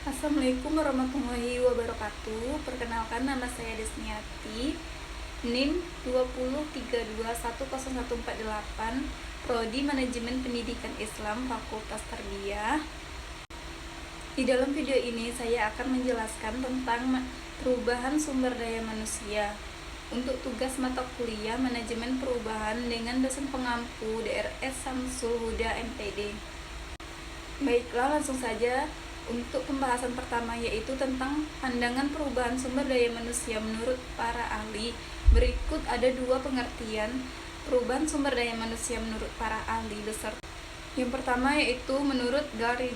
Assalamualaikum warahmatullahi wabarakatuh. Perkenalkan, nama saya Desniati, NIM 203210148, Prodi Manajemen Pendidikan Islam, Fakultas Tarbiyah. Di dalam video ini saya akan menjelaskan tentang perubahan sumber daya manusia untuk tugas mata kuliah Manajemen Perubahan dengan dosen pengampu DRS Samsul Huda MPD. Baiklah, langsung saja untuk pembahasan pertama, yaitu tentang pandangan perubahan sumber daya manusia menurut para ahli. Berikut ada dua pengertian perubahan sumber daya manusia menurut para ahli beserta. Yang pertama yaitu menurut Gary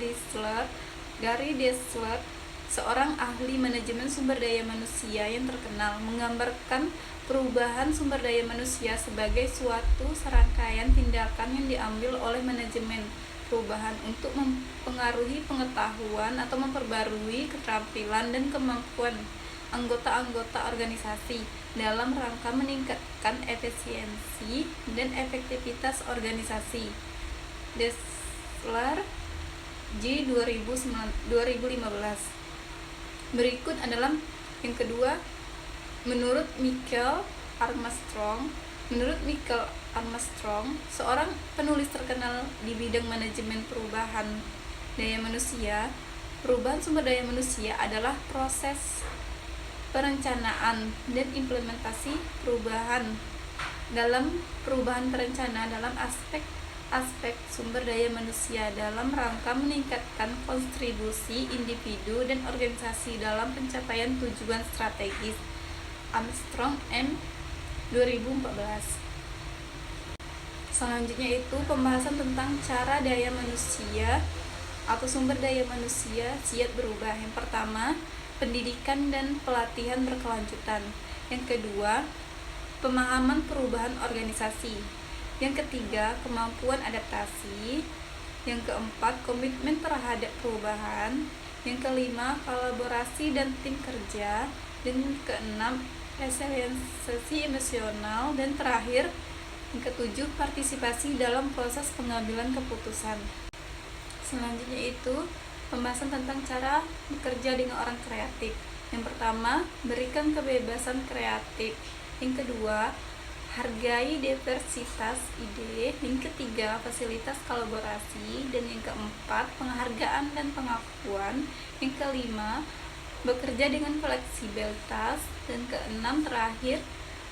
Dessler, seorang ahli manajemen sumber daya manusia yang terkenal, menggambarkan perubahan sumber daya manusia sebagai suatu serangkaian tindakan yang diambil oleh manajemen perubahan untuk mempengaruhi pengetahuan atau memperbarui keterampilan dan kemampuan anggota-anggota organisasi dalam rangka meningkatkan efisiensi dan efektivitas organisasi. Dessler, J. 2015. Berikut adalah yang kedua, menurut Michael Armstrong, seorang penulis terkenal di bidang manajemen perubahan daya manusia. Perubahan sumber daya manusia adalah proses perencanaan dan implementasi perubahan dalam perubahan terencana dalam aspek sumber daya manusia dalam rangka meningkatkan kontribusi individu dan organisasi dalam pencapaian tujuan strategis. Armstrong M. 2014. Selanjutnya itu pembahasan tentang cara daya manusia atau sumber daya manusia siap berubah. Yang pertama, pendidikan dan pelatihan berkelanjutan. Yang kedua, pemahaman perubahan organisasi. Yang ketiga, kemampuan adaptasi. Yang keempat, komitmen terhadap perubahan. Yang kelima, kolaborasi dan tim kerja. Dan yang keenam, resiliensi emosional. Dan terakhir, yang ketujuh, partisipasi dalam proses pengambilan keputusan. Selanjutnya itu pembahasan tentang cara bekerja dengan orang kreatif. Yang pertama, berikan kebebasan kreatif. Yang kedua, hargai diversitas ide. Yang ketiga, fasilitas kolaborasi. Dan yang keempat, penghargaan dan pengakuan. Yang kelima, bekerja dengan fleksibilitas. Dan keenam, terakhir,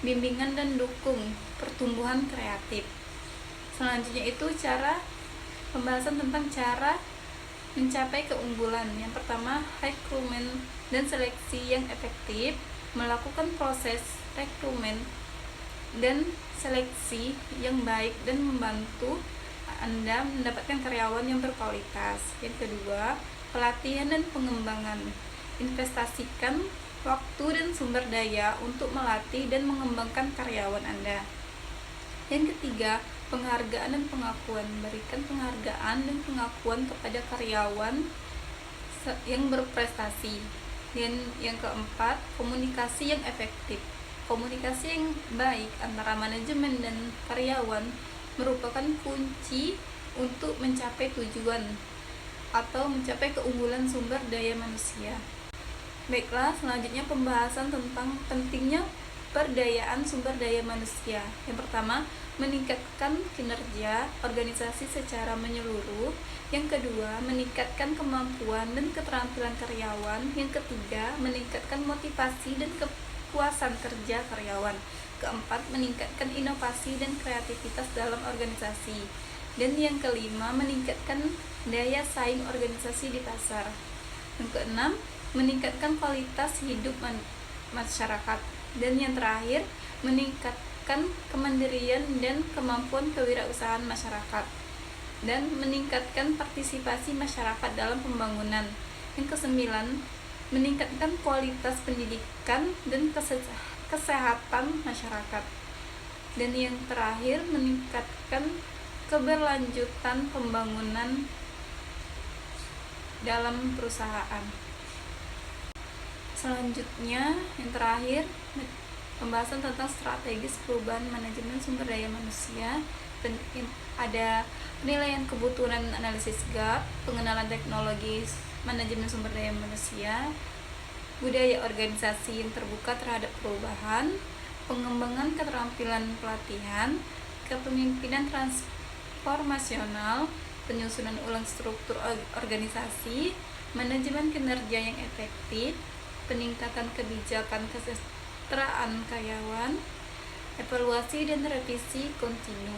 bimbingan dan dukung pertumbuhan kreatif. Selanjutnya itu pembahasan tentang cara mencapai keunggulan. Yang pertama, rekrutmen dan seleksi yang efektif. Melakukan proses rekrutmen dan seleksi yang baik dan membantu Anda mendapatkan karyawan yang berkualitas. Yang kedua, pelatihan dan pengembangan. Investasikan waktu dan sumber daya untuk melatih dan mengembangkan karyawan Anda. Yang ketiga, penghargaan dan pengakuan. Berikan penghargaan dan pengakuan kepada karyawan yang berprestasi. Dan yang keempat, komunikasi yang efektif. Komunikasi yang baik antara manajemen dan karyawan merupakan kunci untuk mencapai tujuan atau mencapai keunggulan sumber daya manusia. Baiklah, selanjutnya pembahasan tentang pentingnya perdayaan sumber daya manusia. Yang pertama, meningkatkan kinerja organisasi secara menyeluruh. Yang kedua, meningkatkan kemampuan dan keterampilan karyawan. Yang ketiga, meningkatkan motivasi dan kepuasan kerja karyawan. Keempat, meningkatkan inovasi dan kreativitas dalam organisasi. Dan yang kelima, meningkatkan daya saing organisasi di pasar. Yang keenam, meningkatkan kualitas hidup masyarakat. Dan yang terakhir, meningkatkan kemandirian dan kemampuan kewirausahaan masyarakat dan meningkatkan partisipasi masyarakat dalam pembangunan. Yang kesembilan, meningkatkan kualitas pendidikan dan kesehatan masyarakat. Dan yang terakhir, meningkatkan keberlanjutan pembangunan dalam perusahaan. Selanjutnya, yang terakhir, pembahasan tentang strategis perubahan manajemen sumber daya manusia. Ada penilaian kebutuhan analisis gap, pengenalan teknologi manajemen sumber daya manusia, budaya organisasi yang terbuka terhadap perubahan, pengembangan keterampilan pelatihan, kepemimpinan transformasional, penyusunan ulang struktur organisasi, manajemen kinerja yang efektif, peningkatan kebijakan kesejahteraan karyawan, evaluasi dan revisi kontinu.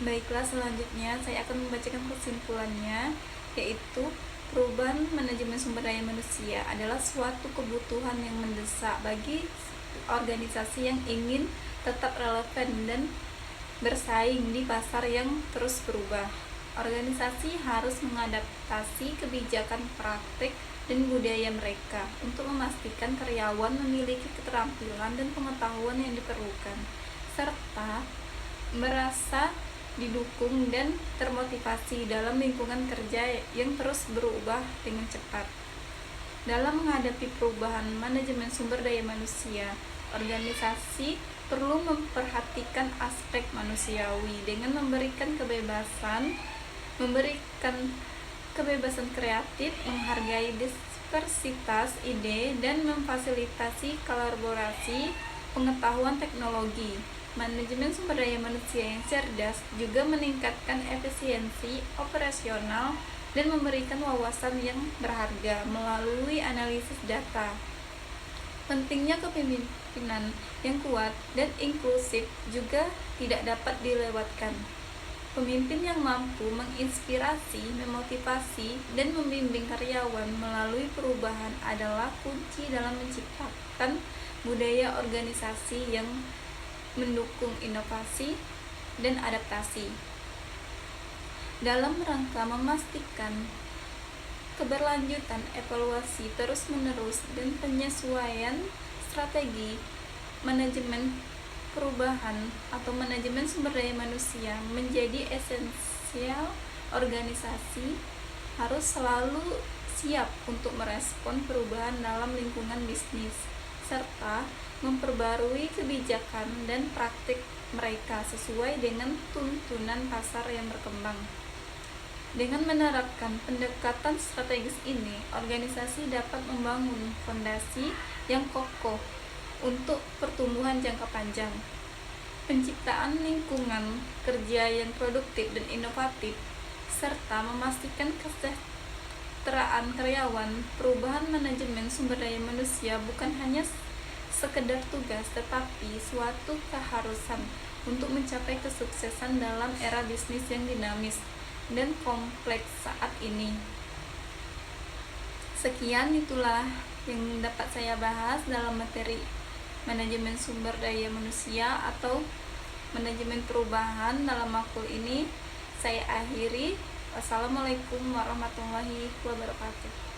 Baiklah, selanjutnya saya akan membacakan kesimpulannya, yaitu perubahan manajemen sumber daya manusia adalah suatu kebutuhan yang mendesak bagi organisasi yang ingin tetap relevan dan bersaing di pasar yang terus berubah. Organisasi harus mengadaptasi kebijakan, praktik, dan budaya mereka untuk memastikan karyawan memiliki keterampilan dan pengetahuan yang diperlukan, serta merasa didukung dan termotivasi dalam lingkungan kerja yang terus berubah dengan cepat. Dalam menghadapi perubahan manajemen sumber daya manusia, organisasi perlu memperhatikan aspek manusiawi dengan memberikan kebebasan kreatif, menghargai diversitas ide, dan memfasilitasi kolaborasi pengetahuan teknologi. Manajemen sumber daya manusia yang cerdas juga meningkatkan efisiensi operasional dan memberikan wawasan yang berharga melalui analisis data. Pentingnya kepemimpinan yang kuat dan inklusif juga tidak dapat dilewatkan. Pemimpin yang mampu menginspirasi, memotivasi, dan membimbing karyawan melalui perubahan adalah kunci dalam menciptakan budaya organisasi yang mendukung inovasi dan adaptasi. Dalam rangka memastikan keberlanjutan evaluasi terus-menerus dan penyesuaian strategi, manajemen perubahan atau manajemen sumber daya manusia menjadi esensial. Organisasi harus selalu siap untuk merespon perubahan dalam lingkungan bisnis, serta memperbarui kebijakan dan praktik mereka sesuai dengan tuntunan pasar yang berkembang. Dengan menerapkan pendekatan strategis ini, organisasi dapat membangun fondasi yang kokoh untuk pertumbuhan jangka panjang, penciptaan lingkungan kerja yang produktif dan inovatif, serta memastikan kesejahteraan karyawan. Perubahan manajemen sumber daya manusia bukan hanya sekedar tugas, tetapi suatu keharusan untuk mencapai kesuksesan dalam era bisnis yang dinamis dan kompleks saat ini. Sekian, itulah yang dapat saya bahas dalam materi manajemen sumber daya manusia atau manajemen perubahan dalam makul ini. Saya akhiri. Wassalamualaikum warahmatullahi wabarakatuh.